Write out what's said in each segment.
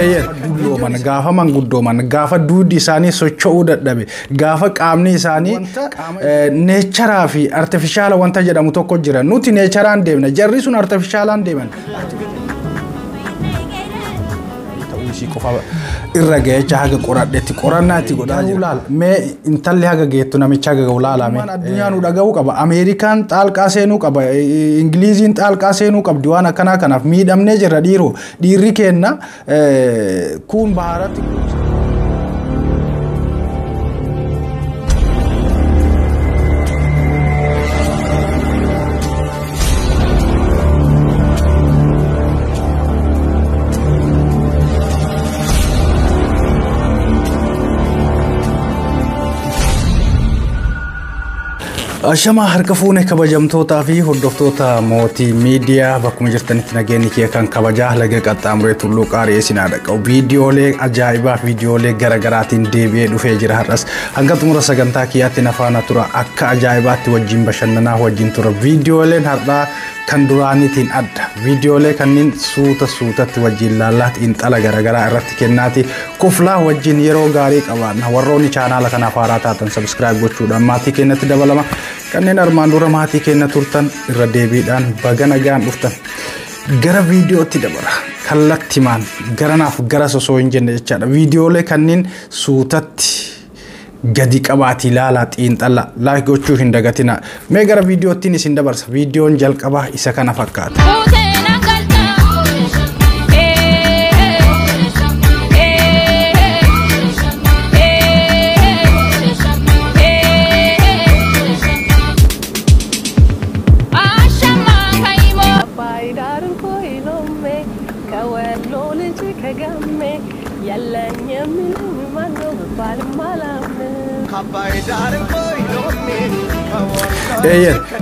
Dullo man gaafa manguddoo man gaafa duudi isaanii socho'uu dadhabe gaafa qaamni isaanii neecharaa fi artifishaala wanta jedhamu tokko jira nuti neecharaan deemna jarri sun artifishaalaan deeman ta'uusi qofa irra geecha haga qoradhetti qorannaatti godhaa jira mee intalli haga geettu namicha haga ulaalame addunyaan dhaga'uu qaba Ameerikaan xaalqaa seenuu qaba Ingiliiziin xaalqaa seenuu qabdi waan akkanaa kanaaf miidhamnee jirra dhiirri kenna kun baharatti Ashama harka fuune kabajamtootaa fi hordoftoota mootii miidiyaa bakkuma jirtanitti nageenyi kee kan kabajaa laga qaxxaamuree tulluu qaarii isinaa dhaqa'u viidiyoolee ajaa'ibaa viidiyoolee garagaraatiin deebi'ee dhufee jira har'as hanga xumura sagantaa kiyyaatti nafaana tura akka ajaa'ibaatti wajjin bashannanaa wajjin tura viidiyooleen har'aa kan duraaniitiin adda viidiyoolee kanneen suutatti wajjin laallaatti xiinxala garagaraa irratti kennaati kuflaa wajjin yeroo gaarii qabaanna warroonni chaanaala kanaaf haaraa taatan sabskiraayib gochuudhaan maatii keenyatti dabalama kanneen armaan dura maatii keenya turtan irra deebiidhaan baga nagaan dhuftan gara viidiyootti dabara kallattimaan garanaaf gara sosoo hin jenne jechaadha viidiyoolee kanneen suutatti gadi qabaati ilaalaa xiinxala laayik gochuu hin dagatina mee gara viidiyoottiin isin dabarsa viidiyoon jalqabaa isa kana fakkaata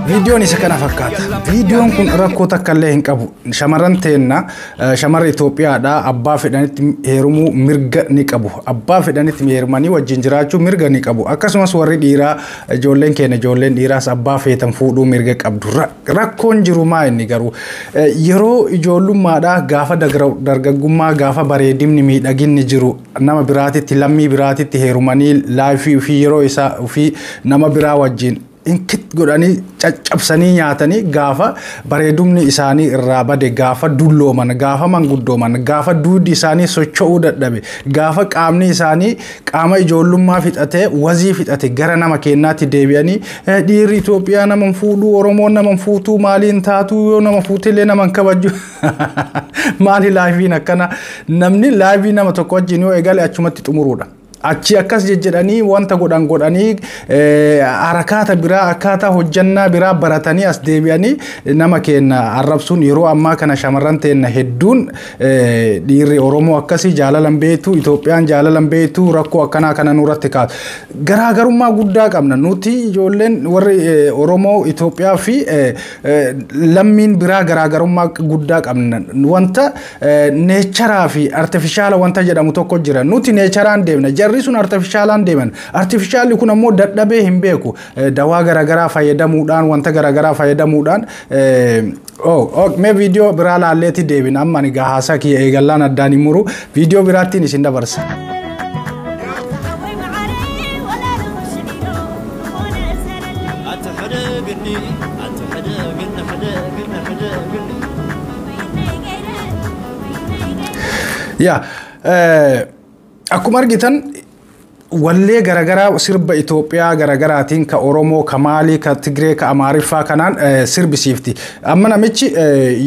Viidiyoon isa kana fakkaata. Viidiyoon kun rakkoo takka illee hin qabu. Shamarran teenna shamarra Itoophiyaadha abbaa fedhanitti heerumuu mirga ni qabu. Abbaa fedhanitti heerumanii wajjin jiraachuu mirga ni qabu. Akkasumas warri dhiiraa ijoolleen keenya ijoolleen dhiiraas abbaa feetan fuudhuu mirga qabdu. Rakkoon jiru maa inni garuu yeroo ijoollummaadha gaafa dargaggummaa gaafa bareedimni miidhaginni jiru nama biraatitti lammii biraatitti heerumanii laayifii fi yeroo isaa fi nama biraa wajjin inkit godhanii caccabsanii nyaatanii gaafa bareedumni isaanii irraa bade gaafa dullooman gaafa manguddooman gaafa duudi isaanii socho'uu dadhabe gaafa qaamni isaanii qaama ijoollummaa fixatee wazii fixate gara nama keenyaatti deebi'anii dhiirri Itoophiyaa nama fuudhuu Oromoon nama fuutuu maaliin taatu yoo nama fuutillee nama kabaju maali laayifiin akkana namni laayifii nama tokko wajjin yoo eegale achumatti xumuruudha achi akkas jedhanii wanta godhanii harakaata biraa akkaataa hojjannaa biraa baratanii as deebi'anii nama keenya arrabsuun yeroo ammaa kana shamarran teenna hedduun dhiirri Oromoo akkasii jaalalan beektu Itoophiyaan jaalalan beektu rakkoo akkanaa kana nurratti kaatu garaagarummaa guddaa qabna nuti ijoolleen warri Oromoo Itoophiyaa fi lammiin biraa garaagarummaa guddaa qabna wanta neecharaa fi artifishaala wanta jedhamu tokko jira nuti neecharaan deemna sun artifishaalaan deeman artifishaalli kun ammoo dadhabee hin beeku dawaa garagaraa fayyadamuudhaan wanta garagaraa fayyadamuudhaan mee viidiyoo biraa laalleetti deebina amma ni haasaa kiyya eegallaan addaan hin muru viidiyoo biraattiin isin dabarsa. Akkuma argitan wallee garagaraa sirba Itoophiyaa garagaraatiin ka Oromoo ka Maalii ka Tigree ka Amaariffaa kanaan sirbisiifti amma namichi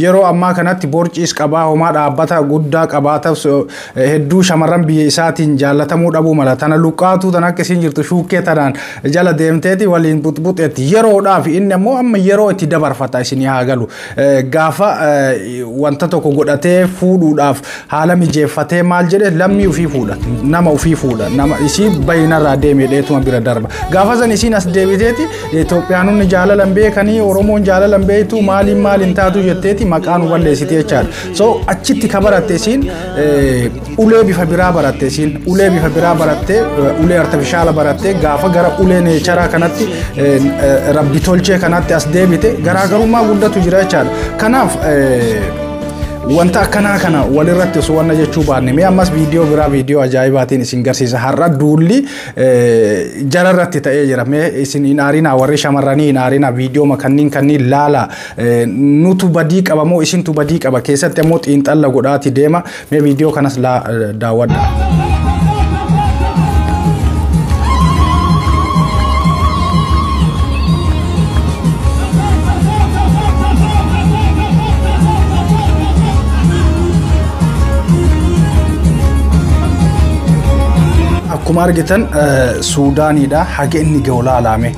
yeroo ammaa kanatti borciis qabaa homaa dhaabbata guddaa qabaata hedduu shamarran biyya isaatiin jaallatamuu dhabuu mala tana luqqaatu tan akka isin jirtu shuukkee tanaan jala deemteeti waliin buxbuxetti yeroodhaaf inni ammoo amma yeroo itti dabarfata isinii haa galu gaafa wanta tokko godhatee fuudhuudhaaf haala mijeeffatee maal jedhe lammii ufii fuudha nama ufii fuudha nama isii bayna raadee deetuma bira darba gaafa san isin as deebiteeti Itoophiyaanonni jaalalan beekanii Oromoon jaalalan beektu maaliin taatu jetteeti maqaan walleessite jechaadha so achitti ka baratte isin ulee bifa biraa baratte isin ulee bifa biraa baratte ulee artifishaala baratte gaafa gara ulee neecharaa kanatti rabbi tolchee kanatti as deebite garaagarummaa guddatu jira jechaadha kanaaf wanta akkana kana walirratti osoo wanna jechuu baanne mee ammas viidiyoo ajaa'ibaatiin isin garsiisa har'a duulli jalarratti ta'ee jira mee isin hin aarina warri shamarranii hin aarina viidiyoo kanniin laala nutu badii qaba moo isintu badii qaba keessatti ammoo xiinxalla godhaati deema mee viidiyoo kanas daawwadha. Akkuma argitan Suudaanidha haga inni ga'u lame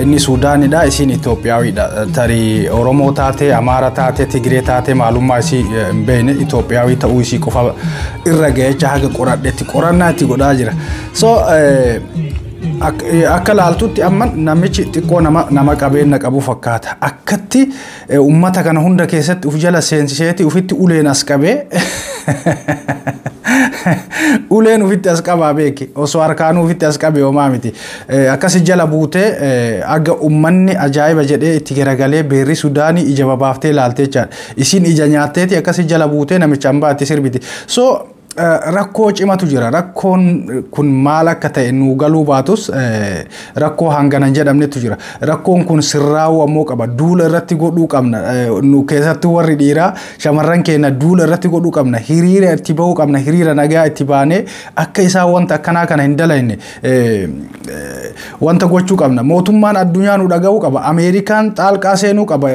inni Suudaanidha isin Itoophiyaawidha tarii Oromoo taate Amaara taate Tigree taate maalummaa isii hin beekne Itoophiyaawii ta'uu isii qofa irra ga'echa haga qoradhetti qorannaa itti godhaa jira. So akka laaltutti amma namichi xiqqoo nama qabeenya qabu fakkaata akkatti ummata kana hunda keessatti uf jala seensiseeti ufitti uleen as qabee uleen ufitti as qabaa beeki osoo harkaanuu ufitti as qabee homaa miti akkasi jala buutee aga ummanni ajaa'iba jedhee itti garagalee beerri Sudaanii ija babaaftee laaltee jira isin ija nyaatteeti akkasi jala buutee namicha hambaa itti sirbiti. So rakkoo cimatu jira rakkoon kun maal akka ta'e nu galuu baatus rakkoo hangana jedhamnetu jira rakkoon kun sirraa'uu ammoo qaba duula irratti godhuu qabna nu keessatti warri dhiiraa shamarran keenya duula irratti godhuu qabna hiriira itti ba'uu qabna hiriira nagaa itti baanee akka isaan wanta akkanaa kana hin dalayne wanta gochuu qabna mootummaan addunyaa nu dhaga'uu qaba Ameerikaan xaalqaa seenuu qaba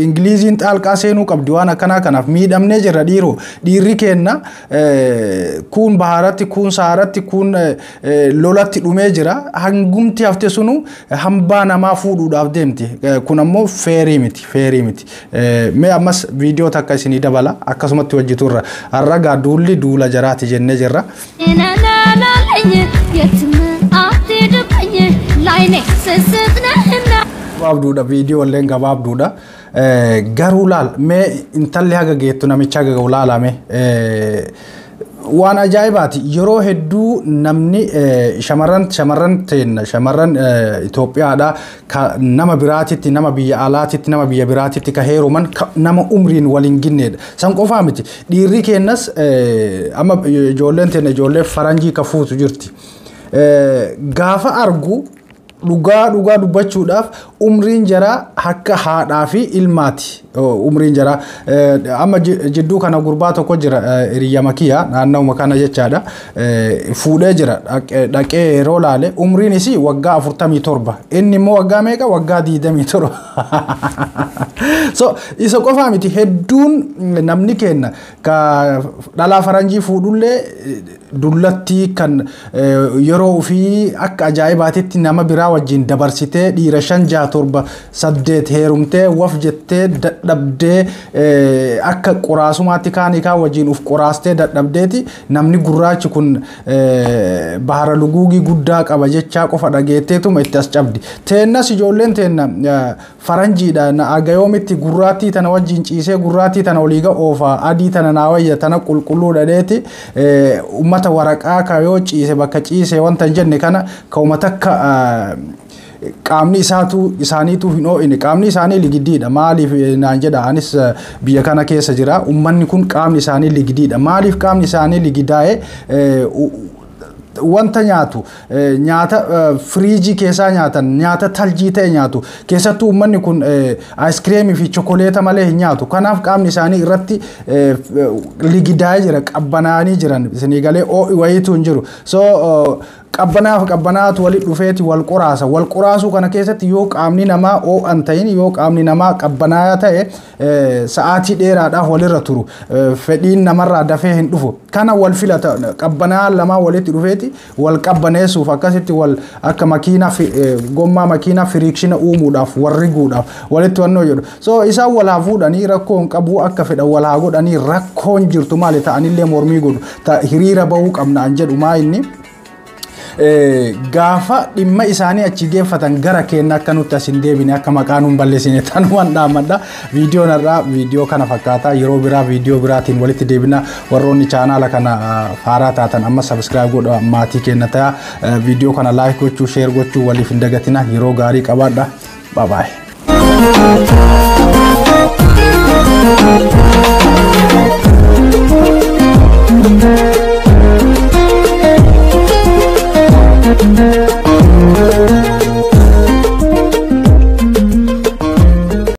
Ingiliiziin xaalqaa seenuu qabdi waan akkanaa kanaaf miidhamnee jirra dhiirri keenya kun baharatti kun saaratti kun lolatti dhumee jira hangumti hafte sunu hambaa namaa fuudhuudhaaf deemti kun ammoo feerii miti mee ammas viidiyoo takka isinii dabala akkasumatti hojjeturra har'a duulli duula jaraati jennee jirra. Gabaabduudha viidiyoo illee gabaabduudha garuu laal mee intalli haga geettu namicha haga ga'u laalame waan ajaa'ibaati yeroo hedduu namni shamarran Itoophiyaadha nama biraatitti nama biyya alaatitti nama biyya biraatitti ka heeruman nama umriin waliin ginneedha san qofaa miti dhiirri keenyas amma ijoolleen teenya ijoollee faranjii ka fuutu jirti gaafa argu dhugaa dubbachuudhaaf umriin jaraa akka haadhaa fi ilmaati umriin jaraa amma jidduu kana gurbaa tokko jira hiriyaa makiyaa naannoo kana jechaadha fuudhee jira dhaqee yeroo laale umriin isii waggaa 47 inni immoo waggaa meeqa waggaa 27 so isa qofaa miti hedduun namni kenna ka dhalaa faranjii fuudhullee dullatti kan yeroo ofii akka ajaa'ibaatitti nama biraa wajjin dabarsitee dhiira 5-7 heerumtee waf jettee dadhabdee akka qoraasumaatti kaanikaa wajjin uf qoraastee dadhabdeeti namni gurraachi kun bahara luguugii guddaa qaba jechaa qofa dhageetteetuma itti as cabdi teennas ijoolleen teenna faranjiidha na agayoomitti gurraattii tana wajjin ciisee gurraattii tana oliiga oofa adii tana naawayya tana qulqulluu dhadheeti ummata waraqaa kayoo ciise bakka ciise wanta jenne kana kaumata akka qaamni isaaniitu hin oo'ine qaamni isaanii ligiddiidha maaliif naan jedha anis biyya kana keessa jira ummanni kun qaamni isaanii ligiddiidha maaliif qaamni isaanii ligidaa'e wanta nyaata firiijii keessaa nyaatan nyaata taljii ta'e nyaatu keessattuu ummanni kun aayiskiriimii fi chokoleeta malee hin nyaatu kanaaf qaamni isaanii irratti ligidaa'ee jira qabbanaanii jiran isinii galee oo'i wayiitu hin jiru so qabbanaatu walitti dhufeeti wal qoraasuu kana keessatti yoo qaamni namaa oo'an ta'in yoo qaamni namaa qabbanaa ta'e sa'aatii dheeraadhaaf walirra turu fedhiin namarraa dafee hin dhufu kana wal filata qabbanaa lamaa walitti dhufeeti wal qabbaneessuuf akkasitti wal akka gommaa makiinaa firiikshina uumuudhaaf warriguudhaaf walitti wannoo jedhu so isaan wal haa fuudhanii rakkoon qabu akka fedhan wal haa godhanii rakkoon jirtu maali ta'anillee mormii godhu hiriira bahuu qabna an jedhu maa inni gaafa dhimma isaanii achi geeffatan gara keenya akka nutti asin deebine akka maqaan hin balleessine tanumaan dhaamadha viidiyoo narraa viidiyoo kana fakkaata yeroo biraa viidiyoo biraatiin walitti deebina warroonni chaanaala kana haaraa taatan amma subscribe godha maatii keenya ta'a viidiyoo kana like gochuu share gochuu waliif hin dagatina yeroo gaarii qabaadha bye bye